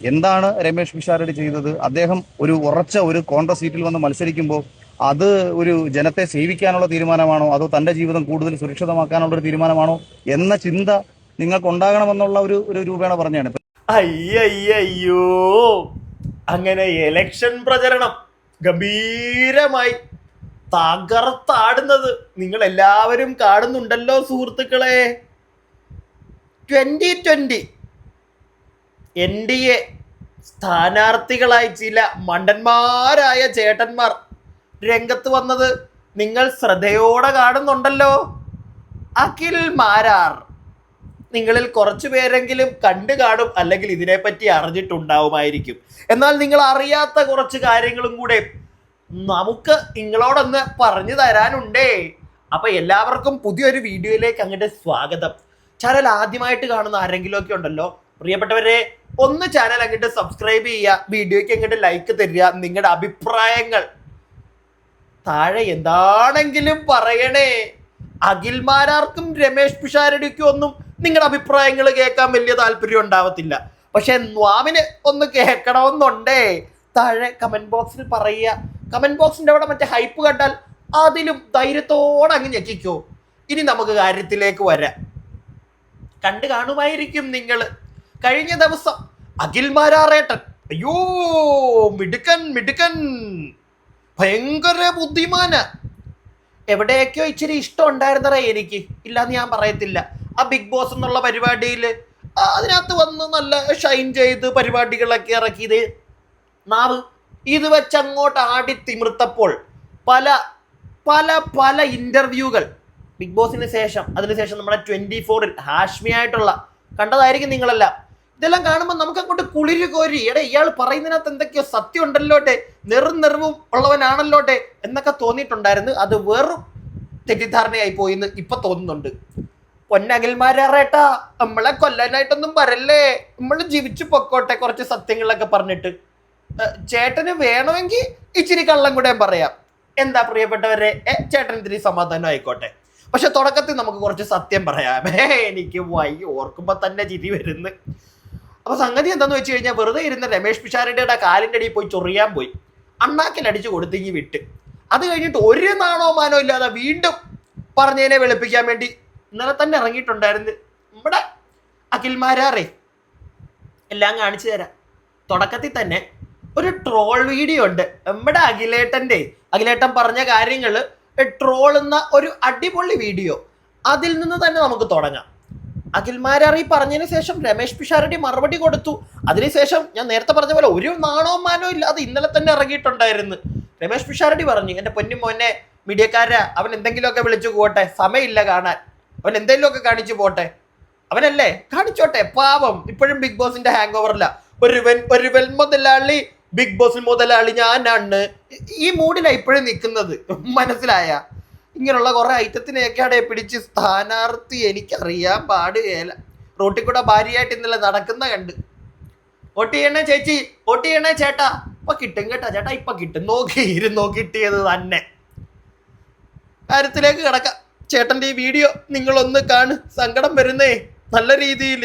എന്താണ് രമേഷ് പിഷാരടി ചെയ്തത്? അദ്ദേഹം ഒരു ഉറച്ച ഒരു കോൺഗ്രസ് സീറ്റിൽ വന്ന് മത്സരിക്കുമ്പോൾ അത് ഒരു ജനത്തെ സേവിക്കാനുള്ള തീരുമാനമാണോ, അതോ തന്റെ ജീവിതം കൂടുതൽ സുരക്ഷിതമാക്കാനുള്ള ഒരു തീരുമാനമാണോ എന്ന ചിന്ത നിങ്ങൾക്ക് ഉണ്ടാകണമെന്നുള്ള ഒരു രൂപേണ പറഞ്ഞാണ്. അയ്യോ, അങ്ങനെ എലക്ഷൻ പ്രചരണം ഗംഭീരമായി തകർത്താടുന്നത് നിങ്ങൾ എല്ലാവരും കാണുന്നുണ്ടല്ലോ സുഹൃത്തുക്കളെ. 2020 NDA സ്ഥാനാർത്ഥികളായി ചില മണ്ടന്മാരായ ചേട്ടന്മാർ രംഗത്ത് വന്നത് നിങ്ങൾ ശ്രദ്ധയോടെ കാണുന്നുണ്ടല്ലോ. അഖിൽ മാരാർ നിങ്ങളിൽ കുറച്ചു പേരെങ്കിലും കണ്ടു കാണും, അല്ലെങ്കിൽ ഇതിനെപ്പറ്റി അറിഞ്ഞിട്ടുണ്ടാവുമായിരിക്കും. എന്നാൽ നിങ്ങൾ അറിയാത്ത കുറച്ച് കാര്യങ്ങളും കൂടെ നമുക്ക് നിങ്ങളോടൊന്ന് പറഞ്ഞു തരാനുണ്ടേ. അപ്പൊ എല്ലാവർക്കും പുതിയൊരു വീഡിയോയിലേക്ക് അങ്ങോട്ട് സ്വാഗതം. ചാനൽ ആദ്യമായിട്ട് കാണുന്ന ആരെങ്കിലും ഒക്കെ ഉണ്ടല്ലോ, പ്രിയപ്പെട്ടവരെ ഒന്ന് ചാനൽ അങ്ങോട്ട് സബ്സ്ക്രൈബ് ചെയ്യുക, വീഡിയോയ്ക്ക് അങ്ങോട്ട് ലൈക്ക് തരിക, നിങ്ങളുടെ അഭിപ്രായങ്ങൾ താഴെ എന്താണെങ്കിലും പറയണേ. അഖിൽമാരാർക്കും രമേഷ് പിഷാരടിക്കും ഒന്നും നിങ്ങളുടെ അഭിപ്രായങ്ങൾ കേൾക്കാൻ വലിയ താല്പര്യം ഉണ്ടാവത്തില്ല. പക്ഷെ ന്വാമിന് ഒന്ന് കേൾക്കണമെന്നുണ്ടേ. താഴെ കമന്റ് ബോക്സിൽ പറയുക. കമന്റ് ബോക്സിന്റെ അവിടെ മറ്റേ ഹൈപ്പ് കണ്ടാൽ അതിലും ധൈര്യത്തോടെ അങ്ങ് ഞെക്കിക്കോ. ഇനി നമുക്ക് കാര്യത്തിലേക്ക് വരാം. കണ്ടു കാണുമായിരിക്കും നിങ്ങൾ കഴിഞ്ഞ ദിവസം അഖിൽമാരാറേട്ടൻ. അയ്യോ, മിടുക്കൻ മിടുക്കൻ, ഭയങ്കര ബുദ്ധിമാന. എവിടെയൊക്കെയോ ഇച്ചിരി ഇഷ്ടം ഉണ്ടായിരുന്നറേ എനിക്ക്, ഇല്ലാന്ന് ഞാൻ പറയത്തില്ല. ആ ബിഗ് ബോസ് എന്നുള്ള പരിപാടിയിൽ അതിനകത്ത് വന്ന് നല്ല ഷൈൻ ചെയ്ത് പരിപാടികളൊക്കെ ഇറക്കിയത് നാവ് ഇത് വെച്ച് അങ്ങോട്ട് ആടി തിമിർത്തപ്പോൾ പല പല പല ഇന്റർവ്യൂകൾ ബിഗ് ബോസിന് ശേഷം, അതിനുശേഷം നമ്മുടെ 24-ൽ ഹാഷ്മിയായിട്ടുള്ള കണ്ടതായിരിക്കും നിങ്ങളെല്ലാം. ഇതെല്ലാം കാണുമ്പോൾ നമുക്ക് അങ്ങോട്ട് കുളിര് കോരി, എടേ ഇയാൾ പറയുന്നതിനകത്ത് എന്തൊക്കെയോ സത്യം ഉണ്ടല്ലോട്ടെ, നെറും ഉള്ളവനാണല്ലോട്ടെ എന്നൊക്കെ തോന്നിയിട്ടുണ്ടായിരുന്നു. അത് വെറും തെറ്റിദ്ധാരണയായി പോയിന്ന് ഇപ്പൊ തോന്നുന്നുണ്ട്. പൊന്നഖിൽമാരേട്ടാ, നമ്മളെ കൊല്ലാനായിട്ടൊന്നും വരല്ലേ, നമ്മൾ ജീവിച്ചു പൊക്കോട്ടെ കുറച്ച് സത്യങ്ങളൊക്കെ പറഞ്ഞിട്ട്. ചേട്ടന് വേണമെങ്കിൽ ഇച്ചിരി കള്ളം കൂടെ പറയാം. എന്താ പ്രിയപ്പെട്ടവരെ, ചേട്ടൻ ഇത്തിരി സമാധാനം ആയിക്കോട്ടെ. പക്ഷെ തുടക്കത്തിൽ നമുക്ക് കുറച്ച് സത്യം പറയാം. എനിക്ക് വയ്യ, ഓർക്കുമ്പോ തന്നെ ചിരി വരുന്നു. അപ്പൊ സംഗതി എന്താന്ന് വെച്ച് കഴിഞ്ഞാൽ, വെറുതെ ഇരുന്ന രമേഷ് പിഷാരടിയുടെ കാലിന്റെ അടിയിൽ പോയി ചൊറിയാൻ പോയി, അണ്ണാക്കിലടിച്ചു കൊടുത്തെങ്കി വിട്ട്. അത് കഴിഞ്ഞിട്ട് ഒരു നാണോ മാനോ ഇല്ലാതെ വീണ്ടും പറഞ്ഞതിനെ വെളുപ്പിക്കാൻ വേണ്ടി ഇന്നലെ തന്നെ ഇറങ്ങിയിട്ടുണ്ടായിരുന്നു നമ്മുടെ അഖിൽമാരാറേ. എല്ലാം കാണിച്ചു തരാം. തുടക്കത്തിൽ തന്നെ ഒരു ട്രോൾ വീഡിയോ ഉണ്ട് നമ്മുടെ അഖിലേട്ടൻ പറഞ്ഞ കാര്യങ്ങൾ ട്രോളുന്ന ഒരു അടിപൊളി വീഡിയോ. അതിൽ നിന്ന് തന്നെ നമുക്ക് തുടങ്ങാം. അഖിൽമാരാർ ഈ പറഞ്ഞതിന് ശേഷം രമേഷ് പിഷാരടി മറുപടി കൊടുത്തു. അതിനുശേഷം ഞാൻ നേരത്തെ പറഞ്ഞ പോലെ ഒരു നാണോ മാനോ ഇല്ലാതെ ഇന്നലെ തന്നെ ഇറങ്ങിയിട്ടുണ്ടായിരുന്നു. രമേഷ് പിഷാരടി പറഞ്ഞു, എൻ്റെ പൊന്നു മോനെ മീഡിയക്കാരാ, അവൻ എന്തെങ്കിലുമൊക്കെ വിളിച്ചു പോട്ടെ, സമയമില്ല കാണാൻ, അവൻ എന്തെങ്കിലുമൊക്കെ കാണിച്ചു പോട്ടെ, അവനല്ലേ കാണിച്ചോട്ടെ, പാവം ഇപ്പോഴും ബിഗ് ബോസിന്റെ ഹാങ് ഓവറില്ല. ഒരുവൻ മുതലാളി, ബിഗ് ബോസിൽ മുതലാളി ഞാനാണ്, ഈ മൂഡിലാണ് ഇപ്പോഴും നിൽക്കുന്നത്. മനസ്സിലായ? ഇങ്ങനെയുള്ള കുറെ ഐറ്റത്തിനെയൊക്കെയാണ് പിടിച്ച് സ്ഥാനാർത്ഥി എനിക്കറിയാൻ പാടുകയില്ല. റോട്ടിൽ കൂടെ ഭാര്യയായിട്ട് ഇന്നലെ നടക്കുന്ന കണ്ട്. വോട്ട് ചെയ്യണേ ചേച്ചി, വോട്ട് ചെയ്യണേ ചേട്ടാ, ഇപ്പൊ കിട്ടും കേട്ടാ ചേട്ടാ, ഇപ്പൊ കിട്ടും, നോക്കിയിരുന്നോ കിട്ടിയത് തന്നെ. കാര്യത്തിലേക്ക് കിടക്കാം. ചേട്ടന്റെ ഈ വീഡിയോ നിങ്ങളൊന്ന് കാണ്, സങ്കടം വരുന്നേ നല്ല രീതിയിൽ.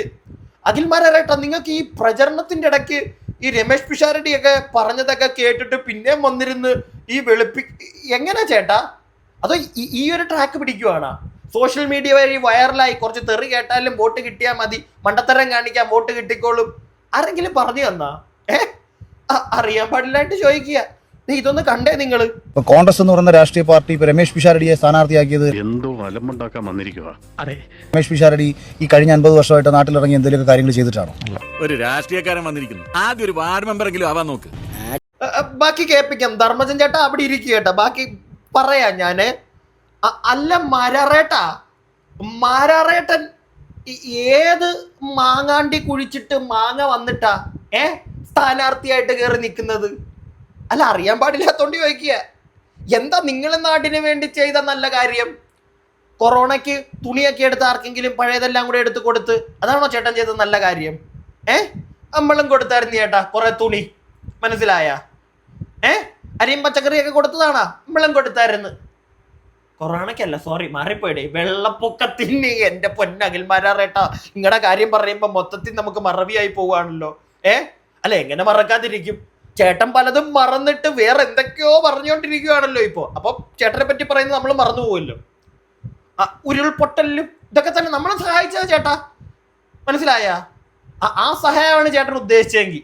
അഖിൽമാരേട്ടാ, നിങ്ങൾക്ക് ഈ പ്രചരണത്തിന്റെ ഇടയ്ക്ക് ഈ രമേഷ് പിഷാരടിയൊക്കെ പറഞ്ഞതൊക്കെ കേട്ടിട്ട് പിന്നെയും വന്നിരുന്ന് ഈ എങ്ങനെ ചേട്ടാ? അതോ ഈ ഒരു ട്രാക്ക് പിടിക്കുവാണ്? സോഷ്യൽ മീഡിയ വഴി വൈറലായി കുറച്ച് തെറി കേട്ടാലും വോട്ട് കിട്ടിയാൽ മതി, മണ്ടത്തരം കാണിക്കാൻ വോട്ട് കിട്ടിക്കോളും, ആരെങ്കിലും പറഞ്ഞു തന്നാ? അറിയാൻ പാടില്ലായിട്ട് ചോദിക്കുക. ഇതൊന്ന് കണ്ടേ നിങ്ങൾ. കോൺഗ്രസ് എന്ന് പറയുന്ന രാഷ്ട്രീയ പാർട്ടി ഇപ്പൊ രമേഷ് പിഷാരടിയെ സ്ഥാനാർത്ഥിയാക്കിയത് എന്തോ അലമ്പുണ്ടാക്കാൻ വന്നിരിക്കുക. രമേഷ് പിഷാരടി ഈ കഴിഞ്ഞ 50 വർഷമായിട്ട് നാട്ടിലിറങ്ങി എന്തെങ്കിലുമൊക്കെ കാര്യങ്ങൾ ചെയ്തിട്ടാണോ? ഒരു രാഷ്ട്രീയക്കാരൻ വന്നിരിക്കുന്നു, ആദ്യം ഒരു വാർഡ് മെമ്പറെങ്കിലും ആവാൻ നോക്ക്. ബാക്കി കേൾപ്പിക്കാം. ധർമ്മജൻ ചേട്ടാ അവിടെ ഇരിക്കുക കേട്ടാ, ബാക്കി പറയാം ഞാന്. അല്ല മാരാറേട്ടൻ ഏത് മാങ്ങാണ്ടി കുഴിച്ചിട്ട് മാങ്ങ വന്നിട്ടാ സ്ഥാനാർത്ഥിയായിട്ട് കയറി നിൽക്കുന്നത്? അല്ല, അറിയാൻ പാടില്ലാത്തോണ്ട് ചോദിക്കുക. എന്താ നിങ്ങൾ നാടിന് വേണ്ടി ചെയ്ത നല്ല കാര്യം? കൊറോണയ്ക്ക് തുണിയൊക്കെ എടുത്ത് ആർക്കെങ്കിലും പഴയതെല്ലാം കൂടെ എടുത്ത് കൊടുത്ത്, അതാണോ ചേട്ടൻ ചെയ്ത നല്ല കാര്യം? നമ്മളും കൊടുത്തായിരുന്നു ചേട്ടാ കുറെ തുണി, മനസ്സിലായ? അരിയും പച്ചക്കറിയൊക്കെ കൊടുത്തതാണാ, നമ്മളും കൊടുത്തായിരുന്നു. കൊറോണയ്ക്കല്ല, സോറി മാറിപ്പോയിടേ, വെള്ളപ്പൊക്കത്തിന്. എൻ്റെ പൊന്നഖിൽമാരേട്ടാ, നിങ്ങളുടെ കാര്യം പറയുമ്പോൾ മൊത്തത്തിൽ നമുക്ക് മറവിയായി പോവുകയാണല്ലോ. അല്ല എങ്ങനെ മറക്കാതിരിക്കും? ചേട്ടൻ പലതും മറന്നിട്ട് വേറെ എന്തൊക്കെയോ പറഞ്ഞുകൊണ്ടിരിക്കുകയാണല്ലോ ഇപ്പോ. അപ്പൊ ചേട്ടനെ പറ്റി പറയുന്നത് നമ്മൾ മറന്നു പോവല്ലോ. ഉരുൾപൊട്ടലിലും ഇതൊക്കെ തന്നെ നമ്മളെ സഹായിച്ചത് ചേട്ടാ, മനസ്സിലായ? ആ സഹായമാണ് ചേട്ടൻ ഉദ്ദേശിച്ചെങ്കിൽ,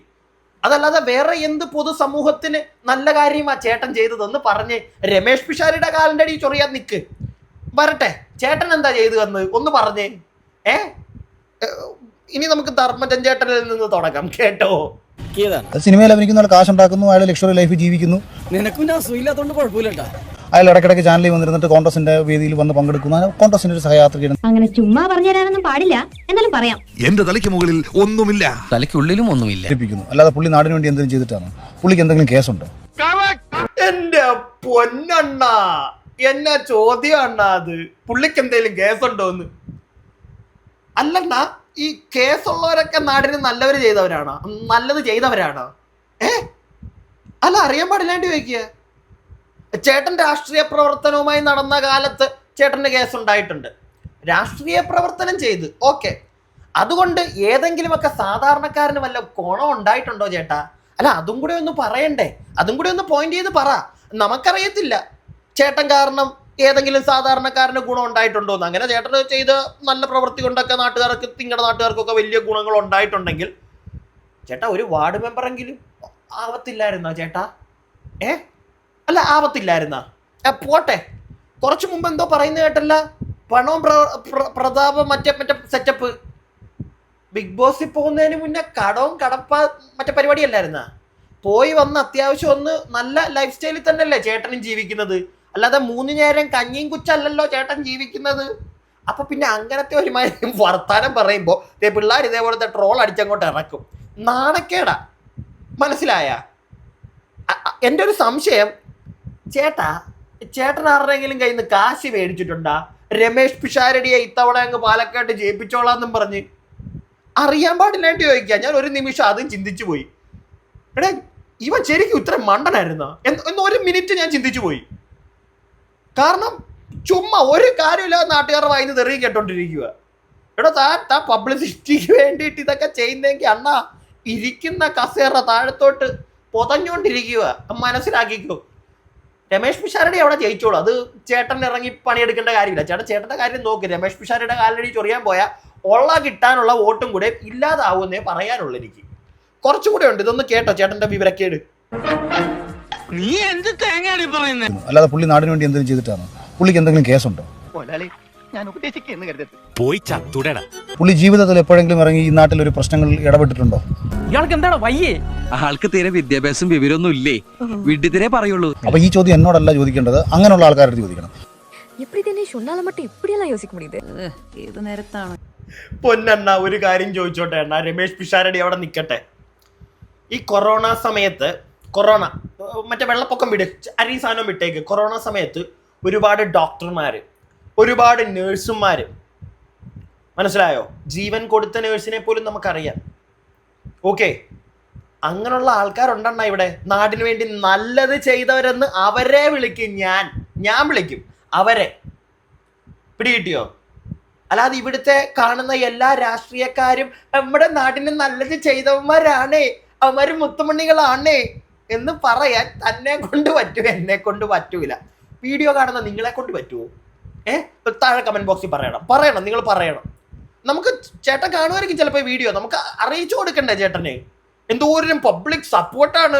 അതല്ലാതെ വേറെ എന്ത് പൊതുസമൂഹത്തിന് നല്ല കാര്യമാ ചേട്ടൻ ചെയ്തതെന്ന് പറഞ്ഞ് രമേഷ് പിഷാരിയുടെ കാലിൻ്റെ അടി ചൊറിയാൻ നിൽക്ക്. വരട്ടെ, ചേട്ടൻ എന്താ ചെയ്തു എന്ന് ഒന്ന് പറഞ്ഞേ. ഇനി നമുക്ക് ധർമ്മജൻ ചേട്ടനിൽ നിന്ന് തുടങ്ങാം കേട്ടോ. സിനിമയിൽ അഭിനയിക്കുന്ന കാശുണ്ടാക്കുന്നു, അയാൾ ലക്ഷറി ലൈഫ് ജീവിക്കുന്നു. നിനക്കും ഞാൻ സുഖമില്ലാത്തോണ്ട് കുഴപ്പമില്ലട്ടാ. അയാൾ ഇടയ്ക്കിടയ്ക്ക് ചാനലിൽ വന്നിരുന്നിട്ട് കോൺഗ്രസിന്റെ വേദിയിൽ വന്ന് പങ്കെടുക്കുന്ന കോൺഗ്രസിന്റെ ഒരു സഹയാത്രികയാണ്. അങ്ങനെ ചുമ്മാ പറഞ്ഞു തരാനൊന്നും പാടില്ല, എന്നാലും പറയാം. എന്റെ തലയ്ക്ക് മുകളിൽ ഒന്നുമില്ല, തലയ്ക്കുള്ളിലും ഒന്നുമില്ല. അല്ലാതെ പുള്ളി നാടിന് വേണ്ടി എന്തെങ്കിലും ചെയ്തിട്ടാണ്? പുള്ളിക്ക് എന്തെങ്കിലും കേസുണ്ടോ? എന്റെ പൊന്നണ്ണ, എന്നാ ചോദ്യം അണ്ണാ അത്? പുള്ളിക്ക് എന്തെങ്കിലും കേസുണ്ടോന്ന്? അല്ലണ്ണ, ഈ കേസുള്ളവരൊക്കെ നാടിന് നല്ലവര് ചെയ്തവരാണോ, നല്ലത് ചെയ്തവരാണോ? അല്ല, അറിയാൻ പാടില്ലാണ്ട് ചോദിക്കുക. ചേട്ടൻ രാഷ്ട്രീയ പ്രവർത്തനവുമായി നടന്ന കാലത്ത് ചേട്ടൻ്റെ കേസ് ഉണ്ടായിട്ടുണ്ട്. രാഷ്ട്രീയ പ്രവർത്തനം ചെയ്ത് ഓക്കെ, അതുകൊണ്ട് ഏതെങ്കിലുമൊക്കെ സാധാരണക്കാരന് വല്ല ഗുണം ഉണ്ടായിട്ടുണ്ടോ ചേട്ടാ? അല്ല, അതും കൂടെ ഒന്ന് പറയണ്ടേ, അതും കൂടെ ഒന്ന് പോയിന്റ് ചെയ്ത് പറ. നമുക്കറിയത്തില്ല ചേട്ടൻ കാരണം ഏതെങ്കിലും സാധാരണക്കാരന് ഗുണം ഉണ്ടായിട്ടുണ്ടോന്ന്. അങ്ങനെ ചേട്ടൻ ചെയ്ത നല്ല പ്രവൃത്തി കൊണ്ടൊക്കെ നാട്ടുകാർക്ക്, നിങ്ങളുടെ നാട്ടുകാർക്കൊക്കെ വലിയ ഗുണങ്ങൾ ഉണ്ടായിട്ടുണ്ടെങ്കിൽ ചേട്ടാ ഒരു വാർഡ് മെമ്പറെങ്കിലും ആവത്തില്ലായിരുന്നോ ചേട്ടാ? അല്ല, ആവത്തില്ലായിരുന്ന? പോട്ടെ, കുറച്ചു മുമ്പ് എന്തോ പറയുന്നത് കേട്ടല്ല, പണവും പ്രതാപം മറ്റേ സെറ്റപ്പ്. ബിഗ് ബോസിൽ പോകുന്നതിന് മുന്നേ കടവും മറ്റേ പരിപാടിയല്ലായിരുന്ന? പോയി വന്ന് അത്യാവശ്യം ഒന്ന് നല്ല ലൈഫ് സ്റ്റൈലിൽ തന്നെയല്ലേ ചേട്ടനും ജീവിക്കുന്നത്? അല്ലാതെ 3 നേരം കഞ്ഞിയും കുച്ചല്ലല്ലോ ചേട്ടൻ ജീവിക്കുന്നത്. അപ്പൊ പിന്നെ അങ്ങനത്തെ ഒരുമാതിരി വർത്താനം പറയുമ്പോ പിള്ളേർ ഇതേപോലത്തെ ട്രോൾ അടിച്ചങ്ങോട്ട് ഇറക്കും. നാണക്കേടാ, മനസ്സിലായ? എൻ്റെ ഒരു സംശയം, ചേട്ടൻ ആരുടെയെങ്കിലും കയ്യിൽ നിന്ന് കാശ് മേടിച്ചിട്ടുണ്ടാ? രമേഷ് പിഷാരടിയെ ഇത്തവണ അങ്ങ് പാലക്കാട്ട് ജയിപ്പിച്ചോളാന്നും പറഞ്ഞ്. അറിയാൻ പാടില്ലായിട്ട് ചോദിക്കുക. ഞാൻ ഒരു നിമിഷം അതും ചിന്തിച്ചു പോയി. എടാ, ഇവൻ ശരിക്കും ഇത്ര മണ്ടനായിരുന്നോ എന്ന് ഒരു മിനിറ്റ് ഞാൻ ചിന്തിച്ചു പോയി. കാരണം ചുമ്മാ ഒരു കാര്യമില്ലാതെ നാട്ടുകാരുടെ വായിന്ന് തെറിയും കേട്ടോണ്ടിരിക്കുക. എടാ, താൻ പബ്ലിസിറ്റിക്ക് വേണ്ടിയിട്ട് ഇതൊക്കെ ചെയ്യുന്നെങ്കിൽ അണ്ണാ ഇരിക്കുന്ന കസേറ താഴത്തോട്ട് പൊതഞ്ഞോണ്ടിരിക്കുക, മനസ്സിലാക്കിക്കോ. രമേഷ് പിഷാരടി അവിടെ ജയിച്ചോളൂ, അത് ചേട്ടൻ ഇറങ്ങി പണിയെടുക്കേണ്ട കാര്യമില്ല. ചേട്ടൻ്റെ കാര്യം നോക്ക്. രമേഷ് പിഷാരടിയുടെ കാലിലടി ചൊറിയാൻ പോയാൽ കിട്ടാനുള്ള വോട്ടും കൂടെ ഇല്ലാതാവുന്നേ പറയാനുള്ളൂ എനിക്ക്. കുറച്ചും കൂടെ ഉണ്ട്, ഇതൊന്ന് കേട്ടോ ചേട്ടന്റെ വിവരക്കേട്. നീ എന്ത് തേങ്ങയാണ് പറയുന്നത്? അല്ലാതെ പുള്ളി നാടിന് വേണ്ടി എന്തെങ്കിലും ചെയ്തിട്ടാണ്? പുള്ളിക്ക് എന്തെങ്കിലും കേസുണ്ടോ? പോയി ചത്തുടടാ. പുള്ളി ജീവിതത്തിൽ എപ്പോഴെങ്കിലും ഇറങ്ങി ഈ നാട്ടിൽ ഒരു പ്രശ്നങ്ങളിൽ ഇടപെട്ടിട്ടുണ്ടോ? ഇയാൾക്ക് എന്താണ് വയ്യേ? ആൾക്ക് തീരെ വിദ്യാഭ്യാസം വിവരമൊന്നും ഇല്ലേ, വിഡ്ഢിത്തിരെ പറയുള്ളൂ. അപ്പൊ ഈ ചോദ്യം എന്നോടല്ല ചോദിക്കേണ്ടത്, അങ്ങനെയുള്ള ആൾക്കാരുടെ ചോദിക്കണം. പൊന്നണ്ണ, ഒരു കാര്യം ചോദിച്ചോട്ടെ അണ്ണ, രമേഷ് പിഷാരടി അവിടെ നിൽക്കട്ടെ. ഈ കൊറോണ സമയത്ത്, മറ്റേ വെള്ളപ്പൊക്കം വിട്, അരി സാധനം വിട്ടേക്ക്. കൊറോണ സമയത്ത് ഒരുപാട് ഡോക്ടർമാർ, ഒരുപാട് നേഴ്സുമാർ, മനസ്സിലായോ? ജീവൻ കൊടുത്ത നേഴ്സിനെ പോലും നമുക്കറിയാം. ഓക്കെ, അങ്ങനെയുള്ള ആൾക്കാരുണ്ടെണ്ണ ഇവിടെ. നാടിന് വേണ്ടി നല്ലത് ചെയ്തവരെന്ന് അവരെ വിളിക്കും. ഞാൻ വിളിക്കും അവരെ. പിടികിട്ടിയോ? അല്ലാതെ ഇവിടുത്തെ കാണുന്ന എല്ലാ രാഷ്ട്രീയക്കാരും നമ്മുടെ നാടിന് നല്ലത് ചെയ്തവന്മാരാണേ, അവന്മാർ മുത്തുമണികളാണേ എന്ന് പറയാൻ തന്നെ കൊണ്ട് പറ്റുമോ? എന്നെ കൊണ്ട് പറ്റൂല. വീഡിയോ കാണുന്ന നിങ്ങളെ കൊണ്ട് പറ്റുമോ? താഴെ കമന്റ് ബോക്സിൽ പറയണം, നിങ്ങൾ പറയണം. നമുക്ക് ചേട്ടൻ കാണുമായിരിക്കും ചിലപ്പോൾ വീഡിയോ, നമുക്ക് അറിയിച്ചു കൊടുക്കണ്ടേ ചേട്ടനെ? എന്തോരം പബ്ലിക് സപ്പോർട്ടാണ്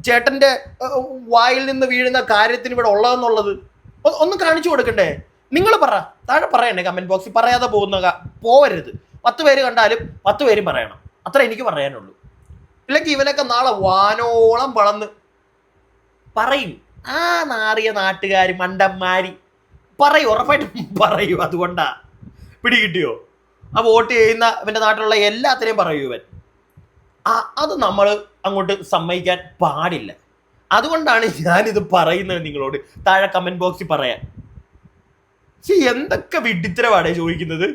ചേട്ടൻ്റെ വായിൽ നിന്ന് വീഴുന്ന കാര്യത്തിന് ഇവിടെ ഉള്ളതെന്നുള്ളത് ഒന്ന് കാണിച്ചു കൊടുക്കണ്ടേ? നിങ്ങൾ താഴെ പറയണേ കമന്റ് ബോക്സിൽ. പറയാതെ പോവരുത്. 10 പേര് കണ്ടാലും 10 പേരും പറയണം. അത്ര എനിക്ക് പറയാനുള്ളൂ. ഇല്ലെങ്കിൽ ഇവനൊക്കെ നാളെ വാനോളം വളർന്ന് പറയും, ആ നാറിയ നാട്ടുകാർ മണ്ടന്മാരി പറയും, ഉറപ്പായിട്ടും പറയൂ. അതുകൊണ്ടാ. പിടികിട്ടിയോ? ആ വോട്ട് ചെയ്യുന്ന ഇവൻ്റെ നാട്ടിലുള്ള എല്ലാത്തിനെയും പറയൂ ഇവൻ. അത് നമ്മൾ അങ്ങോട്ട് സമ്മതിക്കാൻ പാടില്ല. അതുകൊണ്ടാണ് ഞാനിത് പറയുന്നത് നിങ്ങളോട്. താഴെ കമന്റ് ബോക്സിൽ പറയാൻ. എന്തൊക്കെ വിഡ്ഢിത്തരവാടേ ചോദിക്കുന്നത്?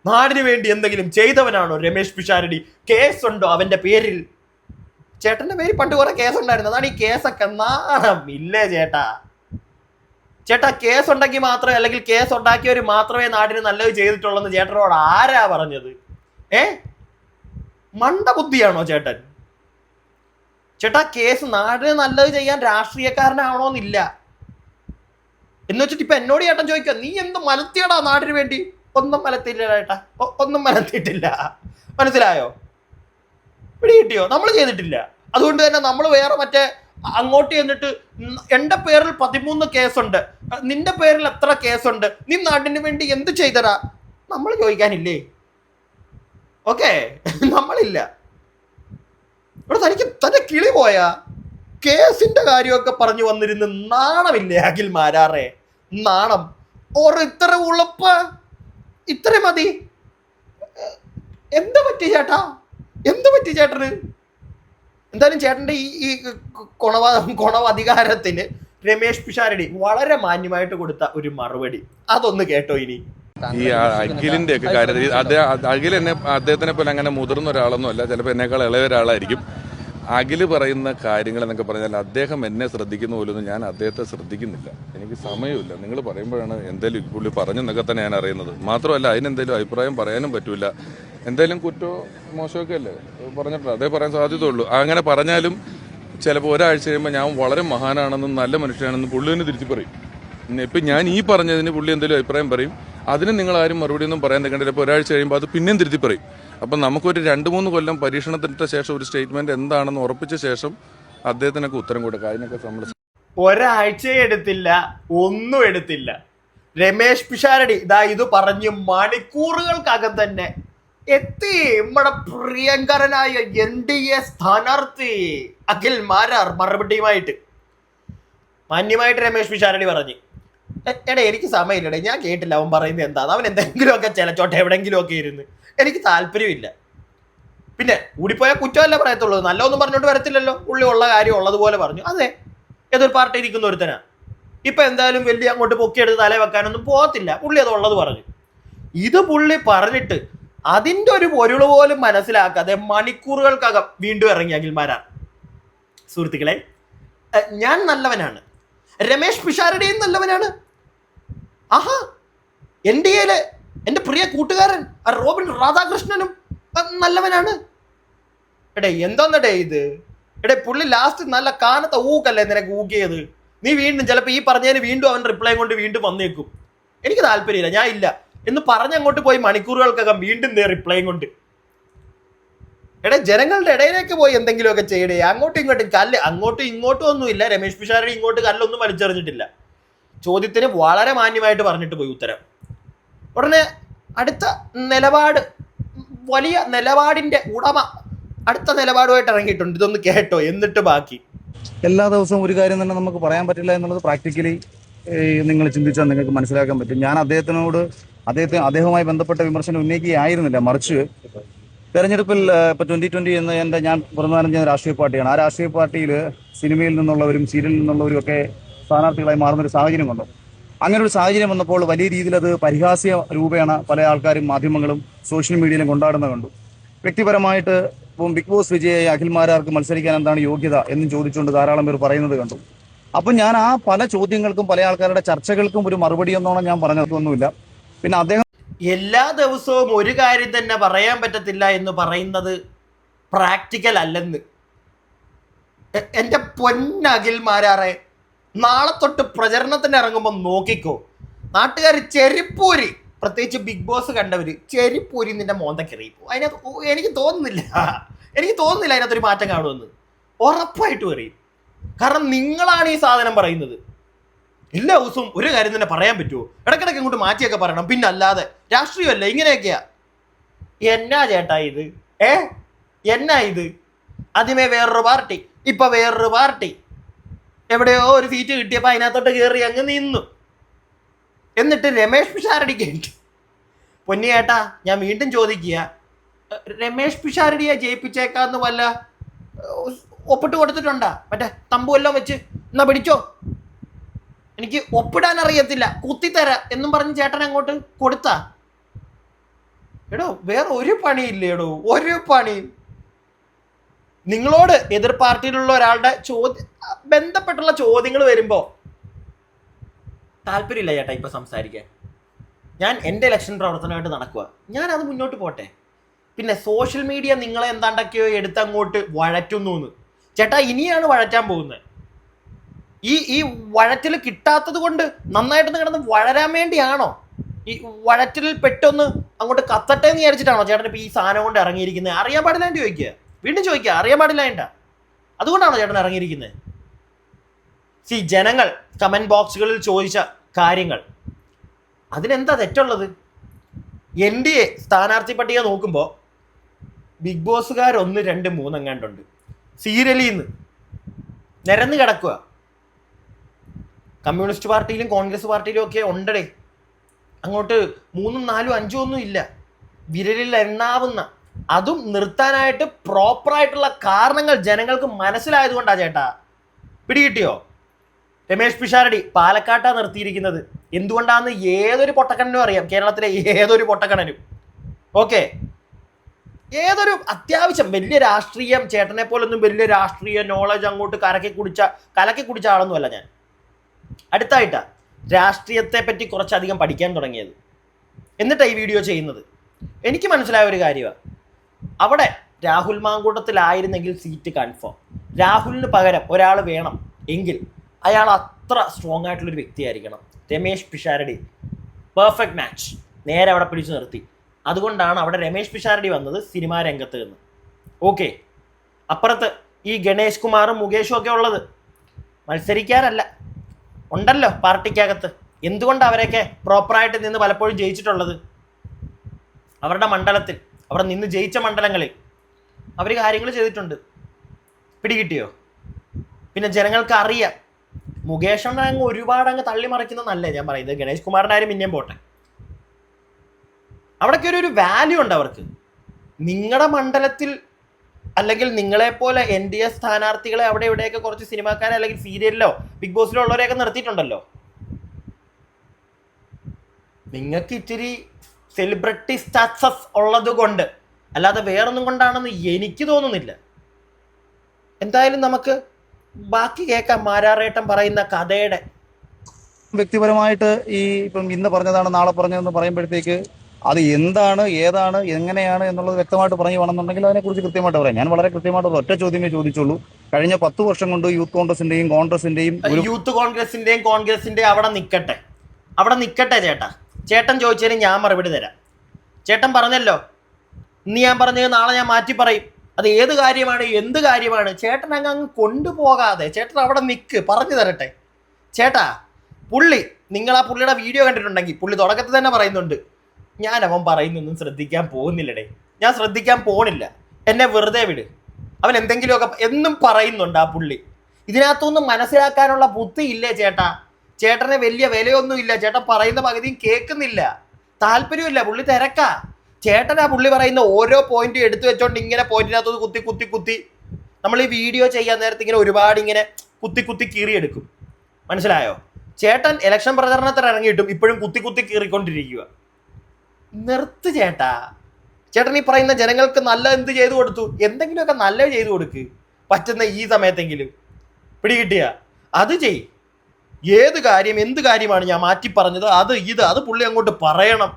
നാടിന് വേണ്ടി എന്തെങ്കിലും ചെയ്തവനാണോ രമേഷ് പിഷാരടി? കേസുണ്ടോ അവന്റെ പേരിൽ? ചേട്ടന്റെ പേരിൽ പണ്ട് കുറെ കേസുണ്ടായിരുന്നു. അതാണ് ഈ കേസൊക്കെ. നാണം ഇല്ലേ ചേട്ടാ? കേസ് ഉണ്ടെങ്കിൽ മാത്രമേ, അല്ലെങ്കിൽ കേസ് ഉണ്ടാക്കിയവർ മാത്രമേ നാടിന് നല്ലത് ചെയ്തിട്ടുള്ളൂ എന്ന് ചേട്ടനോട് ആരാ പറഞ്ഞത്? മണ്ടബുദ്ധിയാണോ ചേട്ടൻ? ചേട്ടാ കേസ് നാടിന് നല്ലത് ചെയ്യാൻ രാഷ്ട്രീയക്കാരനാവണമെന്നില്ല എന്ന് വെച്ചിട്ട് ഇപ്പൊ എന്നോട് ചേട്ടൻ ചോദിക്കുക നീ എന്ത് മലത്തിയടാ നാടിന് വേണ്ടി? ഒന്നും മലത്തിയില്ല ചേട്ടാ, ഒന്നും മലത്തിയിട്ടില്ല. മനസ്സിലായോ? പിടികിട്ടിയോ? നമ്മൾ ചെയ്തിട്ടില്ല. അതുകൊണ്ട് തന്നെ നമ്മൾ വേറെ മറ്റേ അങ്ങോട്ട് ചെന്നിട്ട് എൻ്റെ പേരിൽ 13 കേസുണ്ട്, നിന്റെ പേരിൽ എത്ര കേസുണ്ട്, നീ നാടിന് വേണ്ടി എന്ത് ചെയ്തടാ, നമ്മൾ ചോദിക്കാനില്ലേ? ഓക്കെ, നമ്മളില്ല. ഇവിടെ തനിക്ക് തന്നെ കിളി പോയാ കേസിന്റെ കാര്യമൊക്കെ പറഞ്ഞു വന്നിരുന്ന് നാണമില്ലേ അഖിൽ മാരാറെ? നാണം. ഇത്ര ഉളപ്പ്, ഇത്ര മതി. എന്ത് പറ്റി ചേട്ടാ? എന്ത് പറ്റി ചേട്ടന്? എന്തായാലും ചേട്ടന്റെ ഈ അധികാരത്തിന് രമേശ് പിഷാരടി വളരെ മാന്യമായിട്ട് കൊടുത്ത ഒരു മറുപടി അതൊന്ന് കേട്ടോ. ഇനി ഈ അഖിലിന്റെ ഒക്കെ കാര്യത്തിൽ അഖിൽ അദ്ദേഹത്തിനെ പോലെ അങ്ങനെ മുതിർന്ന ഒരാളൊന്നും അല്ല, ചിലപ്പോൾ എന്നേക്കാൾ ഇളയ ഒരാളായിരിക്കും. അഖില് പറയുന്ന കാര്യങ്ങൾ എന്നൊക്കെ പറഞ്ഞാൽ അദ്ദേഹം എന്നെ ശ്രദ്ധിക്കുന്ന പോലൊന്നും ഞാൻ അദ്ദേഹത്തെ ശ്രദ്ധിക്കുന്നില്ല. എനിക്ക് സമയമില്ല. നിങ്ങൾ പറയുമ്പോഴാണ് എന്തായാലും പുള്ളി പറഞ്ഞെന്നൊക്കെ തന്നെ ഞാൻ അറിയുന്നത്. മാത്രമല്ല അതിനെന്തെങ്കിലും അഭിപ്രായം പറയാനും പറ്റൂല. എന്തായാലും കുറ്റോ മോശമൊക്കെ അല്ലേ പറഞ്ഞിട്ടില്ല, അതേ പറയാൻ സാധ്യതയുള്ളൂ. അങ്ങനെ പറഞ്ഞാലും ചിലപ്പോൾ ഒരാഴ്ച കഴിയുമ്പോൾ ഞാൻ വളരെ മഹാനാണെന്നും നല്ല മനുഷ്യനാണെന്നും പുള്ളി തന്നെ തിരിച്ചു പറയും. ഇപ്പം ഞാൻ ഈ പറഞ്ഞതിന് പുള്ളി എന്തെങ്കിലും അഭിപ്രായം പറയും, അതിന് നിങ്ങൾ ആരും മറുപടി ഒന്നും പറയാൻ നിൽക്കേണ്ട. ഇപ്പോൾ ഒരാഴ്ച കഴിയുമ്പോൾ അത് പിന്നെയും തിരുത്തി പറയും. അപ്പം നമുക്കൊരു 2-3 കൊല്ലം പരീക്ഷണത്തിൻ്റെ ശേഷം ഒരു സ്റ്റേറ്റ്മെന്റ് എന്താണെന്ന് ഉറപ്പിച്ച ശേഷം അദ്ദേഹത്തിനൊക്കെ ഉത്തരം കൊടുക്കുക. അതിനൊക്കെ നമ്മൾ ഒരാഴ്ച എടുത്തില്ല, ഒന്നും എടുത്തില്ല. രമേശ് പിഷാരടി ഇത് പറഞ്ഞ് മണിക്കൂറുകൾക്കകം തന്നെ എത്തി നമ്മുടെ പ്രിയങ്കരനായ NDA സ്ഥാനാർത്ഥി അഖിൽ മാരാർ മറുപടിയുമായിട്ട്. മാന്യമായിട്ട് രമേശ് പിഷാരടി പറഞ്ഞു, എടേ എനിക്ക് സമയമില്ലടേ, ഞാൻ കേട്ടില്ല അവൻ പറയുന്നത് എന്താ, അവൻ എന്തെങ്കിലുമൊക്കെ ചിലച്ചോട്ടെ എവിടെയെങ്കിലുമൊക്കെ ഇരുന്ന്, എനിക്ക് താല്പര്യമില്ല. പിന്നെ കൂടിപ്പോയാൽ കുറ്റമല്ല പറയത്തുള്ളൂ, നല്ലതൊന്നും പറഞ്ഞോണ്ട് വരത്തില്ലല്ലോ. പുള്ളി ഉള്ള കാര്യം ഉള്ളതുപോലെ പറഞ്ഞു. അതെ, ഏതൊരു പാർട്ടി ഇരിക്കുന്ന ഒരുത്തനാ. ഇപ്പൊ എന്തായാലും വലിയ അങ്ങോട്ട് പൊക്കിയെടുത്ത് തല വെക്കാനൊന്നും പോകത്തില്ല. പുള്ളി അത് ഉള്ളത് പറഞ്ഞു. ഇത് പുള്ളി പറഞ്ഞിട്ട് അതിൻ്റെ ഒരു പൊരുള് പോലും മനസ്സിലാക്കാതെ മണിക്കൂറുകൾക്കകം വീണ്ടും ഇറങ്ങി അഖിൽ മാരാർ. സുഹൃത്തുക്കളെ, ഞാൻ നല്ലവനാണ്, രമേശ് പിഷാരടിയും നല്ലവനാണ്. ആഹാ, NDAയിലെ എൻ്റെ പ്രിയ കൂട്ടുകാരൻ റോബിൻ രാധാകൃഷ്ണനും നല്ലവനാണ്. എടേ എന്താന്നടേ ഇത്? എടേ പുള്ളി ലാസ്റ്റ് നല്ല കാനത്തെ ഊക്കല്ലേ നിനക്ക് ഊക്കിയത്. നീ വീണ്ടും ചിലപ്പോൾ ഈ പറഞ്ഞതിന് വീണ്ടും അവൻ റിപ്ലൈ കൊണ്ട് വീണ്ടും വന്നേക്കും. എനിക്ക് താല്പര്യമില്ല, ഞാൻ ഇല്ല എന്ന് പറഞ്ഞങ്ങോട്ട് പോയി മണിക്കൂറുകൾക്കകം വീണ്ടും റിപ്ലൈ കൊണ്ട്. എടേ ജനങ്ങളുടെ ഇടയിലേക്ക് പോയി എന്തെങ്കിലുമൊക്കെ ചെയ്യടേ. അങ്ങോട്ടും ഇങ്ങോട്ടും ഒന്നുമില്ല. രമേശ് പിഷാരടി ഇങ്ങോട്ട് കല്ലൊന്നും വലിച്ചെറിഞ്ഞിട്ടില്ല. ചോദ്യത്തിന് വളരെ മാന്യമായിട്ട് പറഞ്ഞിട്ട് പോയി ഉത്തരം. ഉടനെ അടുത്ത നിലപാട്, വലിയ നിലപാടിന്റെ ഉടമ അടുത്ത നിലപാടുമായിട്ട് ഇറങ്ങിയിട്ടുണ്ട്. ഇതൊന്ന് കേട്ടോ, എന്നിട്ട് ബാക്കി. എല്ലാ ദിവസവും ഒരു കാര്യം തന്നെ നമുക്ക് പറയാൻ പറ്റില്ല എന്നുള്ളത് പ്രാക്ടിക്കലി നിങ്ങൾ ചിന്തിച്ചാൽ നിങ്ങൾക്ക് മനസ്സിലാക്കാൻ പറ്റും. ഞാൻ അദ്ദേഹവുമായി ബന്ധപ്പെട്ട വിമർശനം ഉന്നയിക്കുകയായിരുന്നില്ല, മറിച്ച് തെരഞ്ഞെടുപ്പിൽ ഇപ്പോൾ 2020 ഞാൻ പ്രതിനിധാനം ചെയ്യുന്ന രാഷ്ട്രീയ പാർട്ടിയാണ്. ആ രാഷ്ട്രീയ പാർട്ടിയിൽ സിനിമയിൽ നിന്നുള്ളവരും സീരിയലിൽ നിന്നുള്ളവരും ഒക്കെ സ്ഥാനാർത്ഥികളായി മാറുന്നൊരു സാഹചര്യം വന്നു. അങ്ങനെ ഒരു സാഹചര്യം വന്നപ്പോൾ വലിയ രീതിയിൽ അത് പരിഹാസ്യ രൂപേണ പല ആൾക്കാരും മാധ്യമങ്ങളും സോഷ്യൽ മീഡിയയിലും കൊണ്ടാടുന്നത് കണ്ടു. വ്യക്തിപരമായിട്ട് ഇപ്പം ബിഗ് ബോസ് വിജയായി അഖിൽ മാരാർക്ക് മത്സരിക്കാൻ എന്താണ് യോഗ്യത എന്നും ചോദിച്ചുകൊണ്ട് ധാരാളം പേർ പറയുന്നത് കണ്ടു. അപ്പം ഞാൻ ആ പല ചോദ്യങ്ങൾക്കും പല ആൾക്കാരുടെ ചർച്ചകൾക്കും ഒരു മറുപടി എന്നോണം ഞാൻ പറഞ്ഞതൊന്നുമില്ല. പിന്നെ അദ്ദേഹം എല്ലാ ദിവസവും ഒരു കാര്യം തന്നെ പറയാൻ പറ്റത്തില്ല എന്ന് പറയുന്നത് പ്രാക്ടിക്കൽ അല്ലെന്ന്. എൻ്റെ പൊന്നഖിൽ മാരാറെ, നാളെ തൊട്ട് പ്രചരണത്തിന് ഇറങ്ങുമ്പോൾ നോക്കിക്കോ, നാട്ടുകാർ ചെരിപ്പൂരി, പ്രത്യേകിച്ച് ബിഗ് ബോസ് കണ്ടവര് ചെരിപ്പൂരി നിന്റെ മോന്തക്കെറിയിപ്പോ. അതിനകത്ത് എനിക്ക് തോന്നുന്നില്ല അതിനകത്തൊരു മാറ്റം കാണുമെന്ന്. ഉറപ്പായിട്ടും അറിയും. കാരണം നിങ്ങളാണ് ഈ സാധനം പറയുന്നത്. എല്ലാ ദിവസവും ഒരു കാര്യം തന്നെ പറയാൻ പറ്റുമോ? ഇടയ്ക്കിടയ്ക്ക് ഇങ്ങോട്ട് മാറ്റിയൊക്കെ പറയണം. പിന്നെ അല്ലാതെ രാഷ്ട്രീയമല്ല, ഇങ്ങനെയൊക്കെയാ. എന്നാ ചേട്ടാ ഇത്? എന്നാ ഇത്? ആദ്യമേ വേറൊരു പാർട്ടി, ഇപ്പൊ വേറൊരു പാർട്ടി, എവിടെയോ ഒരു സീറ്റ് കിട്ടിയപ്പോൾ അതിനകത്തോട്ട് കയറി അങ്ങ് നിന്നു. എന്നിട്ട് രമേശ് പിഷാരടി കേട്ടു. പൊന്നി ചേട്ടാ, ഞാൻ വീണ്ടും ചോദിക്കുക, രമേശ് പിഷാരടിയെ ജയിപ്പിച്ചേക്കാന്ന് വല്ല ഒപ്പിട്ട് കൊടുത്തിട്ടുണ്ടാ? മറ്റേ തമ്പു എല്ലാം വെച്ച് എന്നാ പിടിച്ചോ, എനിക്ക് ഒപ്പിടാൻ അറിയത്തില്ല, കുത്തിത്തരാ എന്നും പറഞ്ഞ് ചേട്ടൻ അങ്ങോട്ട് കൊടുത്താ? എടോ വേറെ ഒരു പണിയില്ലേടോ, ഒരു പണിയും. നിങ്ങളോട് എതിർ പാർട്ടിയിലുള്ള ഒരാളുടെ ബന്ധപ്പെട്ടുള്ള ചോദ്യങ്ങൾ വരുമ്പോ താല്പര്യമില്ല ചേട്ടാ ഇപ്പൊ സംസാരിക്കാൻ. ഞാൻ എൻ്റെ ഇലക്ഷൻ പ്രവർത്തനമായിട്ട് നടക്കുക, ഞാൻ അത് മുന്നോട്ട് പോട്ടെ. പിന്നെ സോഷ്യൽ മീഡിയ നിങ്ങളെ എന്താണ്ടൊക്കെയോ എടുത്തങ്ങോട്ട് വഴറ്റുന്നു. ചേട്ടാ ഇനിയാണ് വഴറ്റാൻ പോകുന്നത്. ഈ വഴറ്റിൽ കിട്ടാത്തത് കൊണ്ട് നന്നായിട്ടൊന്ന് കിടന്ന് വളരാൻ വേണ്ടിയാണോ? ഈ വഴറ്റിൽ പെട്ടൊന്ന് അങ്ങോട്ട് കത്തട്ടെ എന്ന് വിചാരിച്ചിട്ടാണോ ചേട്ടൻ ഇപ്പം ഈ സാധനം കൊണ്ട് ഇറങ്ങിയിരിക്കുന്നത്? അറിയാൻ പാടില്ലാണ്ട് ചോദിക്കുക, വീണ്ടും ചോദിക്കുക, അറിയാൻ പാടില്ലാണ്ട അതുകൊണ്ടാണോ ചേട്ടൻ ഇറങ്ങിയിരിക്കുന്നത്? ജനങ്ങൾ കമന്റ് ബോക്സുകളിൽ ചോദിച്ച കാര്യങ്ങൾ, അതിനെന്താ തെറ്റുള്ളത്? NDA സ്ഥാനാർത്ഥി പട്ടിക നോക്കുമ്പോൾ ബിഗ് ബോസുകാർ 1, 2, 3 എങ്ങാണ്ടുണ്ട്. സീരിയലിൽ നിന്ന് നിരന്ന് കിടക്കുക. കമ്മ്യൂണിസ്റ്റ് പാർട്ടിയിലും കോൺഗ്രസ് പാർട്ടിയിലും ഒക്കെ ഉണ്ടടേ. അങ്ങോട്ട് 3, 4, 5 ഒന്നും ഇല്ല, വിരലിൽ എണ്ണാവുന്ന. അതും നിർത്താനായിട്ട് പ്രോപ്പറായിട്ടുള്ള കാരണങ്ങൾ ജനങ്ങൾക്ക് മനസ്സിലായതുകൊണ്ടാ ചേട്ടാ. പിടികിട്ടിയോ? രമേഷ് പിഷാരടി പാലക്കാട്ടാണ് നിർത്തിയിരിക്കുന്നത്. എന്തുകൊണ്ടാന്ന് ഏതൊരു പൊട്ടക്കണനും അറിയാം, കേരളത്തിലെ ഏതൊരു പൊട്ടക്കണനും. ഓക്കെ, ഏതൊരു അത്യാവശ്യം വലിയ രാഷ്ട്രീയം, ചേട്ടനെ പോലൊന്നും വലിയ രാഷ്ട്രീയ നോളജ് അങ്ങോട്ട് കലക്കി കുടിച്ച ആളൊന്നുമല്ല ഞാൻ. അടുത്തായിട്ടാ രാഷ്ട്രീയത്തെ പറ്റി കുറച്ചധികം പഠിക്കാൻ തുടങ്ങിയത്, എന്നിട്ടാണ് ഈ വീഡിയോ ചെയ്യുന്നത്. എനിക്ക് മനസ്സിലായ ഒരു കാര്യമാണ്, അവിടെ രാഹുൽ മാങ്കൂട്ടത്തിലായിരുന്നെങ്കിൽ സീറ്റ് കൺഫേം. രാഹുലിന് പകരം ഒരാൾ വേണം എങ്കിൽ അയാൾ അത്ര സ്ട്രോങ് ആയിട്ടുള്ളൊരു വ്യക്തിയായിരിക്കണം. രമേഷ് പിഷാരടി പെർഫെക്റ്റ് മാച്ച്, നേരെ അവിടെ പിടിച്ചു നിർത്തി. അതുകൊണ്ടാണ് അവിടെ രമേഷ് പിഷാരടി വന്നത് സിനിമാ രംഗത്ത് നിന്ന്. ഓക്കെ, അപ്പുറത്ത് ഈ ഗണേഷ് കുമാറും മുകേഷും ഒക്കെ ഉള്ളത് മത്സരിക്കാനല്ല, ഉണ്ടല്ലോ പാർട്ടിക്കകത്ത്. എന്തുകൊണ്ട് അവരെയൊക്കെ പ്രോപ്പറായിട്ട് നിന്ന് പലപ്പോഴും ജയിച്ചിട്ടുള്ളത്? അവരുടെ മണ്ഡലത്തിൽ, അവിടെ നിന്ന് ജയിച്ച മണ്ഡലങ്ങളിൽ അവർ കാര്യങ്ങൾ ചെയ്തിട്ടുണ്ട്. പിടികിട്ടിയോ? പിന്നെ ജനങ്ങൾക്ക് അറിയാം. മുകേഷിനെ അങ്ങ് ഒരുപാട് അങ്ങ് തള്ളിമറിക്കുന്നതല്ലേ ഞാൻ പറയുന്നത്. ഗണേഷ് കുമാറിൻ്റെ ആരും പിന്നെയും പോട്ടെ, അവിടേക്ക് ഒരു വാല്യൂ ഉണ്ട് അവർക്ക്. നിങ്ങളുടെ മണ്ഡലത്തിൽ അല്ലെങ്കിൽ നിങ്ങളെപ്പോലെ NDA സ്ഥാനാർത്ഥികളെ അവിടെ ഇവിടെയൊക്കെ കുറച്ച് സിനിമാക്കാരെ അല്ലെങ്കിൽ സീരിയലിലോ ബിഗ് ബോസിലോ ഉള്ളവരെയൊക്കെ നിർത്തിയിട്ടുണ്ടല്ലോ. നിങ്ങൾക്ക് ഇച്ചിരി സെലിബ്രിറ്റി സ്റ്റാറ്റസ് ഉള്ളത് കൊണ്ട്, അല്ലാതെ വേറൊന്നും കൊണ്ടാണെന്ന് എനിക്ക് തോന്നുന്നില്ല. എന്തായാലും നമുക്ക് ബാക്കി കേൾക്കാം മാരാറേട്ടൻ പറയുന്ന കഥയുടെ. വ്യക്തിപരമായിട്ട് ഈ ഇപ്പം ഇന്ന് പറഞ്ഞതാണ് നാളെ പറഞ്ഞതെന്ന് പറയുമ്പോഴത്തേക്ക് അത് എന്താണ്, ഏതാണ്, എങ്ങനെയാണ് എന്നുള്ളത് വ്യക്തമായിട്ട് പറഞ്ഞു വേണമെന്നുണ്ടെങ്കിൽ അതിനെക്കുറിച്ച് കൃത്യമായിട്ട് പറയാം. ഞാൻ വളരെ കൃത്യമായിട്ട് ഒറ്റ ചോദ്യമേ ചോദിച്ചുള്ളൂ. കഴിഞ്ഞ 10 വർഷം കൊണ്ട് യൂത്ത് കോൺഗ്രസിന്റെയും കോൺഗ്രസിന്റെയും അവിടെ നിൽക്കട്ടെ ചേട്ടാ. ചേട്ടൻ ചോദിച്ചതിന് ഞാൻ മറുപടി തരാം. ചേട്ടൻ പറഞ്ഞല്ലോ, ഇന്ന് ഞാൻ പറഞ്ഞത് നാളെ ഞാൻ മാറ്റി പറയും. അത് ഏത് കാര്യമാണ്, എന്ത് കാര്യമാണ്, ചേട്ടൻ അങ്ങ് കൊണ്ടുപോകാതെ ചേട്ടൻ അവിടെ നിൽക്ക്, പറഞ്ഞു തരട്ടെ. ചേട്ടാ, നിങ്ങൾ ആ പുള്ളിയുടെ വീഡിയോ കണ്ടിട്ടുണ്ടെങ്കിൽ പുള്ളി തുടക്കത്തിൽ തന്നെ പറയുന്നുണ്ട്, ഞാൻ അവൻ പറയുന്നൊന്നും ശ്രദ്ധിക്കാൻ പോകുന്നില്ലടേ, ഞാൻ ശ്രദ്ധിക്കാൻ പോണില്ല, എന്നെ വെറുതെ വിട്, അവൻ എന്തെങ്കിലുമൊക്കെ എന്നും പറയുന്നുണ്ട് ആ പുള്ളി. ഇതിനകത്തൊന്നും മനസ്സിലാക്കാനുള്ള ബുദ്ധി ഇല്ലേ ചേട്ടാ? ചേട്ടന് വലിയ വിലയൊന്നും ഇല്ല, ചേട്ടൻ പറയുന്ന പകുതിയും കേൾക്കുന്നില്ല, താല്പര്യമില്ല, പുള്ളി തിരക്കാ. ചേട്ടൻ ആ പുള്ളി പറയുന്ന ഓരോ പോയിന്റും എടുത്തു വെച്ചോണ്ട് ഇങ്ങനെ പോയിന്റിനകത്ത് കുത്തി നമ്മൾ ഈ വീഡിയോ ചെയ്യാൻ നേരത്തെ ഇങ്ങനെ ഒരുപാട് ഇങ്ങനെ കുത്തി കീറിയെടുക്കും. മനസ്സിലായോ? ചേട്ടൻ ഇലക്ഷൻ പ്രചരണത്തിൽ ഇറങ്ങിയിട്ടും ഇപ്പോഴും കുത്തി കീറിക്കൊണ്ടിരിക്കുക. നിർത്ത് ചേട്ടാ. ചേട്ടൻ ഈ പറയുന്ന ജനങ്ങൾക്ക് നല്ല എന്ത് ചെയ്തു കൊടുത്തു? എന്തെങ്കിലുമൊക്കെ നല്ലത് ചെയ്തു കൊടുക്ക്, പറ്റുന്ന ഈ സമയത്തെങ്കിലും. പിടികിട്ടിയ അത് ചെയ്. ഏത് കാര്യം, എന്ത് കാര്യമാണ് ഞാൻ മാറ്റി പറഞ്ഞത്, അത് പുള്ളി അങ്ങോട്ട് പറയണം.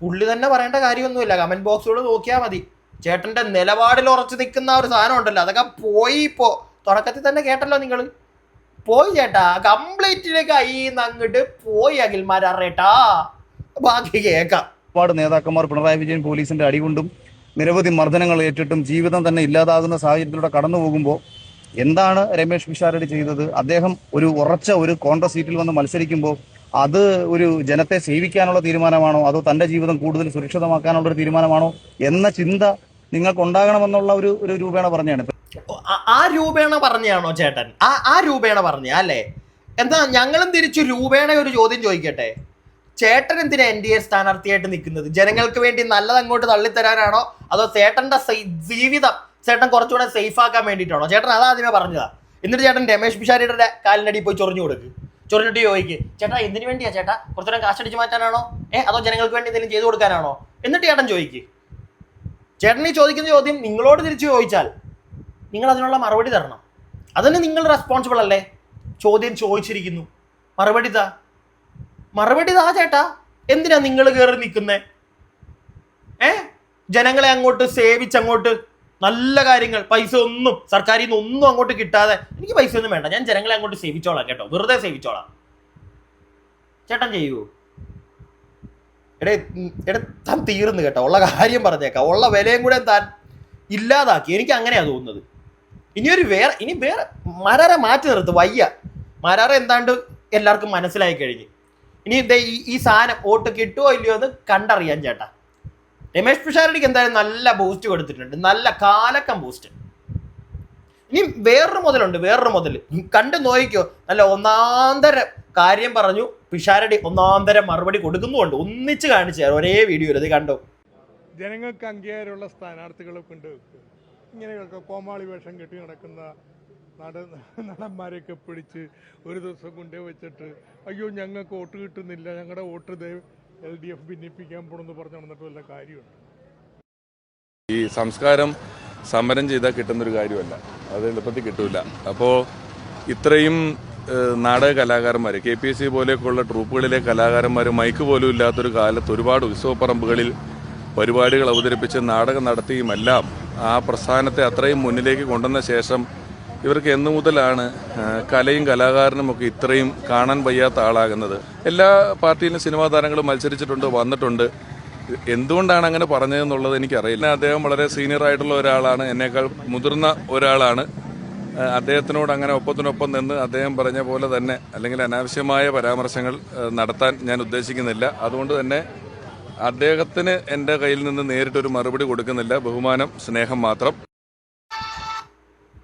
പുള്ളി തന്നെ പറയേണ്ട കാര്യമൊന്നുമില്ല, കമന്റ് ബോക്സുകൾ നോക്കിയാൽ മതി. ചേട്ടന്റെ നിലപാടിൽ ഉറച്ചു നിൽക്കുന്ന ഒരു സാധനം ഉണ്ടല്ലോ, അതൊക്കെ പോയി. തുടക്കത്തിൽ തന്നെ കേട്ടല്ലോ നിങ്ങൾ, പോയി ചേട്ടാ, കംപ്ലീറ്റിലേക്ക് അങ്ങോട്ട് പോയി. അഖിൽമാരേട്ടാ, ബാക്കി കേൾക്കാം. ഒരുപാട് നേതാക്കന്മാർ പിണറായി വിജയൻ പോലീസിന്റെ അടികൊണ്ടും നിരവധി മർദ്ദനങ്ങൾ ഏറ്റിട്ടും ജീവിതം തന്നെ ഇല്ലാതാകുന്ന സാഹചര്യത്തിലൂടെ കടന്നു പോകുമ്പോൾ എന്താണ് രമേഷ് പിഷാരടി ചെയ്തത്? അദ്ദേഹം ഉറച്ച ഒരു കോൺഗ്രസ് സീറ്റിൽ വന്ന് മത്സരിക്കുമ്പോൾ അത് ഒരു ജനത്തെ സേവിക്കാനുള്ള തീരുമാനമാണോ, അതോ തന്റെ ജീവിതം കൂടുതൽ സുരക്ഷിതമാക്കാനുള്ള ഒരു തീരുമാനമാണോ എന്ന ചിന്ത നിങ്ങൾക്ക് ഉണ്ടാകണമെന്നുള്ള ഒരു രൂപേണ പറഞ്ഞാണ്. ആ രൂപേണ പറഞ്ഞാണോ ചേട്ടൻ? ആ രൂപേണ പറഞ്ഞ അല്ലേ? എന്താ ഞങ്ങളും തിരിച്ചു രൂപേണ ഒരു ചോദ്യം ചോദിക്കട്ടെ. ചേട്ടൻ എന്തിനാ NDA സ്ഥാനാർത്ഥിയായിട്ട് നിൽക്കുന്നത്? ജനങ്ങൾക്ക് വേണ്ടി നല്ലത് അങ്ങോട്ട് തള്ളിത്തരാനാണോ, അതോ ചേട്ടന്റെ ജീവിതം ചേട്ടൻ കുറച്ചുകൂടെ സേഫ് ആക്കാൻ വേണ്ടിയിട്ടാണോ? ചേട്ടൻ അതാദ്യമേ പറഞ്ഞതാ. എന്നിട്ട് ചേട്ടൻ രമേഷ് പിഷാരടിയുടെ കാലിനടി പോയി ചൊറിഞ്ഞു കൊടുക്ക്. ചൊറിഞ്ഞിട്ട് ചോദിക്ക്, ചേട്ടാ എന്തിനു വേണ്ടിയാ ചേട്ടാ? കുറച്ചുകൂടെ കാശടിച്ച് മാറ്റാനാണോ, അതോ ജനങ്ങൾക്ക് വേണ്ടി എന്തെങ്കിലും ചെയ്തു കൊടുക്കാനാണോ? എന്നിട്ട് ചേട്ടൻ ചോദിക്ക്. ചേട്ടൻ ഈ ചോദിക്കുന്ന ചോദ്യം നിങ്ങളോട് തിരിച്ചു ചോദിച്ചാൽ നിങ്ങൾ അതിനുള്ള മറുപടി തരണം. അതിന് നിങ്ങൾ റെസ്പോൺസിബിൾ അല്ലേ? ചോദ്യം ചോദിച്ചിരിക്കുന്നു, മറുപടി താ ചേട്ടാ. എന്തിനാ നിങ്ങൾ കയറി നിൽക്കുന്നേ? ജനങ്ങളെ അങ്ങോട്ട് സേവിച്ചങ്ങോട്ട് നല്ല കാര്യങ്ങൾ, പൈസ ഒന്നും സർക്കാരിൽ നിന്ന് ഒന്നും അങ്ങോട്ട് കിട്ടാതെ, എനിക്ക് പൈസ ഒന്നും വേണ്ട, ഞാൻ ജനങ്ങളെ അങ്ങോട്ട് സേവിച്ചോളാം കേട്ടോ, വെറുതെ സേവിച്ചോളാം. ചേട്ടൻ ചെയ്യുവോ? താൻ തീർന്നു കേട്ടോ, ഉള്ള കാര്യം പറഞ്ഞേക്കാം, ഉള്ള വിലയും കൂടെ താൻ ഇല്ലാതാക്കി. എനിക്ക് അങ്ങനെയാ തോന്നുന്നത്. ഇനി വേറെ മാരാറെ മാറ്റി നിർത്ത്, വയ്യ. മാരാറെ എന്താണ്ട് എല്ലാവർക്കും മനസ്സിലായി കഴിഞ്ഞ്. ഇനി ഈ സാധനം വോട്ട് കിട്ടുമോ ഇല്ലയോ എന്ന് കണ്ടറിയാൻ ചേട്ടാ. രമേഷ് പിഷാരടിക്ക് എന്തായാലും നല്ല ബൂസ്റ്റ് കൊടുത്തിട്ടുണ്ട്, നല്ല കാലക്കം ബൂസ്റ്റ്. ഇനി വേറൊരു മുതൽ കണ്ടു നോക്കിക്കോ. നല്ല ഒന്നാന്തര കാര്യം പറഞ്ഞു പിഷാരടി, ഒന്നാന്തര മറുപടി കൊടുക്കുന്നുണ്ട്. ഒന്നിച്ച് കാണിച്ചു തരാം ഒരേ വീഡിയോയിൽ, ഇത് കണ്ടോ. ജനങ്ങൾക്ക് അംഗീകാരമുള്ള സ്ഥാനാർത്ഥികളെ കൊണ്ട് ഇങ്ങനെയൊക്കെ കോമാളി വേഷം കെട്ടി നടക്കുന്ന നടന്മാരെയൊക്കെ പിടിച്ച് ഒരു ദിവസം കൊണ്ടേ വെച്ചിട്ട് അയ്യോ ഞങ്ങൾക്ക് വോട്ട് കിട്ടുന്നില്ല, ഞങ്ങളുടെ വോട്ട് LDF ഭിന്നിപ്പിക്കാൻ പോണെന്ന് പറഞ്ഞു നടന്നിട്ട് വല്ല കാര്യമുണ്ട്? ഈ സംസ്കാരം സമരം ചെയ്താൽ കിട്ടുന്നൊരു കാര്യമല്ല, അത് എളുപ്പത്തിൽ കിട്ടൂല. അപ്പോൾ ഇത്രയും നാടക കലാകാരന്മാർ, KPSC പോലെയൊക്കെയുള്ള ട്രൂപ്പുകളിലെ കലാകാരന്മാർ മൈക്ക് പോലും ഇല്ലാത്തൊരു കാലത്ത് ഒരുപാട് ഉത്സവപ്പറമ്പുകളിൽ പരിപാടികൾ അവതരിപ്പിച്ച് നാടകം നടത്തിയുമെല്ലാം ആ പ്രസ്ഥാനത്തെ അത്രയും മുന്നിലേക്ക് കൊണ്ടുവന്ന ശേഷം ഇവർക്ക് എന്നു മുതലാണ് കലയും കലാകാരനും ഒക്കെ ഇത്രയും കാണാൻ വയ്യാത്ത ആളാകുന്നത്? എല്ലാ പാർട്ടിയിലും സിനിമാ താരങ്ങളും മത്സരിച്ചിട്ടുണ്ട്, വന്നിട്ടുണ്ട്. എന്തുകൊണ്ടാണ് അങ്ങനെ പറഞ്ഞതെന്നുള്ളത് എനിക്കറിയില്ല. അദ്ദേഹം വളരെ സീനിയർ ആയിട്ടുള്ള ഒരാളാണ്, എന്നേക്കാൾ മുതിർന്ന ഒരാളാണ്. അദ്ദേഹത്തിനോട് അങ്ങനെ ഒപ്പത്തിനൊപ്പം നിന്ന് അദ്ദേഹം പറഞ്ഞ പോലെ തന്നെ അല്ലെങ്കിൽ അനാവശ്യമായ പരാമർശങ്ങൾ നടത്താൻ ഞാൻ ഉദ്ദേശിക്കുന്നില്ല. അതുകൊണ്ട് തന്നെ അദ്ദേഹത്തിന് എൻ്റെ കയ്യിൽ നിന്ന് നേരിട്ടൊരു മറുപടി കൊടുക്കുന്നില്ല. ബഹുമാനം, സ്നേഹം മാത്രം.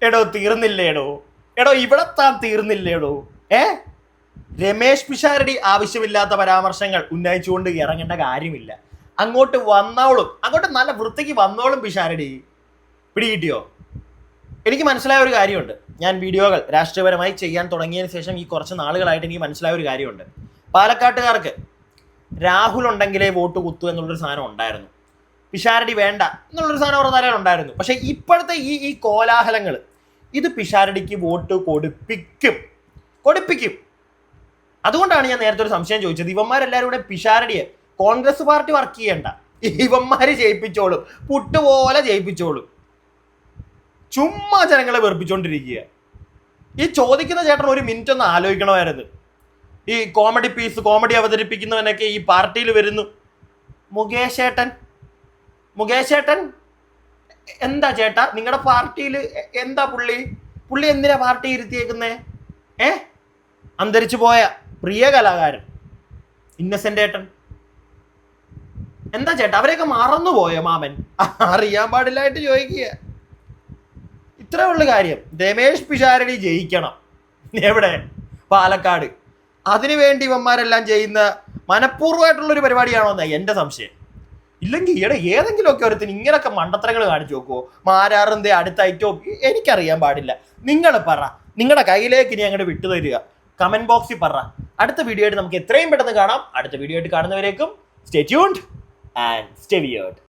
എടോ തീർന്നില്ലേടോ, ഇവിടെ താൻ തീർന്നില്ലേടോ? രമേഷ് പിഷാരടി ആവശ്യമില്ലാത്ത പരാമർശങ്ങൾ ഉന്നയിച്ചുകൊണ്ട് ഇറങ്ങേണ്ട കാര്യമില്ല. അങ്ങോട്ട് വന്നോളും, അങ്ങോട്ട് നല്ല വൃത്തിക്ക് വന്നോളും പിഷാരടി. പിടികിട്ടിയോ? എനിക്ക് മനസ്സിലായ ഒരു കാര്യമുണ്ട്. ഞാൻ വീഡിയോകൾ രാഷ്ട്രീയപരമായി ചെയ്യാൻ തുടങ്ങിയതിന് ശേഷം ഈ കുറച്ച് നാളുകളായിട്ട് എനിക്ക് മനസ്സിലായ ഒരു കാര്യമുണ്ട്. പാലക്കാട്ടുകാർക്ക് രാഹുൽ ഉണ്ടെങ്കിലേ വോട്ട് കുത്തു എന്നുള്ളൊരു സാധനം ഉണ്ടായിരുന്നു, പിഷാരടി വേണ്ട എന്നുള്ളൊരു സാധനം അവരുടെ തലയിൽ ഉണ്ടായിരുന്നു. പക്ഷെ ഇപ്പോഴത്തെ ഈ കോലാഹലങ്ങൾ ഇത് പിഷാരടിക്ക് വോട്ട് കൊടുപ്പിക്കും. അതുകൊണ്ടാണ് ഞാൻ നേരത്തെ ഒരു സംശയം ചോദിച്ചത്. ഇവന്മാരെല്ലാവരും കൂടെ പിഷാരടിയെ, കോൺഗ്രസ് പാർട്ടി വർക്ക് ചെയ്യണ്ട, ഇവന്മാര് ജയിപ്പിച്ചോളും, പുട്ടുപോലെ ജയിപ്പിച്ചോളും. ചുമ്മാ ജനങ്ങളെ വെറുപ്പിച്ചോണ്ടിരിക്കുക. ഈ ചോദിക്കുന്ന ചേട്ടൻ ഒരു മിനിറ്റ് ഒന്ന് ആലോചിക്കണമായിരുന്നു. ഈ കോമഡി അവതരിപ്പിക്കുന്നവനൊക്കെ ഈ പാർട്ടിയിൽ വരുന്നു. മുകേഷ് ഏട്ടൻ എന്താ ചേട്ടാ നിങ്ങളുടെ പാർട്ടിയിൽ? എന്താ പുള്ളി എന്തിനാ പാർട്ടി ഇരുത്തിയേക്കുന്നേ? അന്തരിച്ചു പോയ പ്രിയ കലാകാരൻ ഇന്നസെന്റ് ഏട്ടൻ എന്താ ചേട്ടാ, അവരെയൊക്കെ മറന്നുപോയോ മാമൻ? അറിയാൻ പാടില്ലായിട്ട് ചോദിക്കുക. ഇത്രേ ഉള്ളു കാര്യം. രമേഷ് പിഷാരടി ജയിക്കണം. എവിടെ? പാലക്കാട്. അതിനുവേണ്ടി ഇവന്മാരെല്ലാം ചെയ്യുന്ന മനഃപൂർവ്വമായിട്ടുള്ളൊരു പരിപാടിയാണോ എന്നാ എൻ്റെ സംശയം. ഇല്ലെങ്കിൽ ഏതെങ്കിലുമൊക്കെ ഒരുത്തിന് ഇങ്ങനൊക്കെ മണ്ടത്തരങ്ങൾ കാണിച്ചു നോക്കുമോ? മാരാറിന്റെ അടുത്ത ഐറ്റവും എനിക്കറിയാൻ പാടില്ല. നിങ്ങൾ പറ, നിങ്ങളുടെ കയ്യിലേക്ക് ഇനി അങ്ങോട്ട് വിട്ടുതരിക. കമന്റ് ബോക്സിൽ പറ. അടുത്ത വീഡിയോ ആയിട്ട് നമുക്ക് എത്രയും പെട്ടെന്ന് കാണാം. അടുത്ത വീഡിയോ ആയിട്ട് കാണുന്നവരേക്കും stay tuned and stay weird.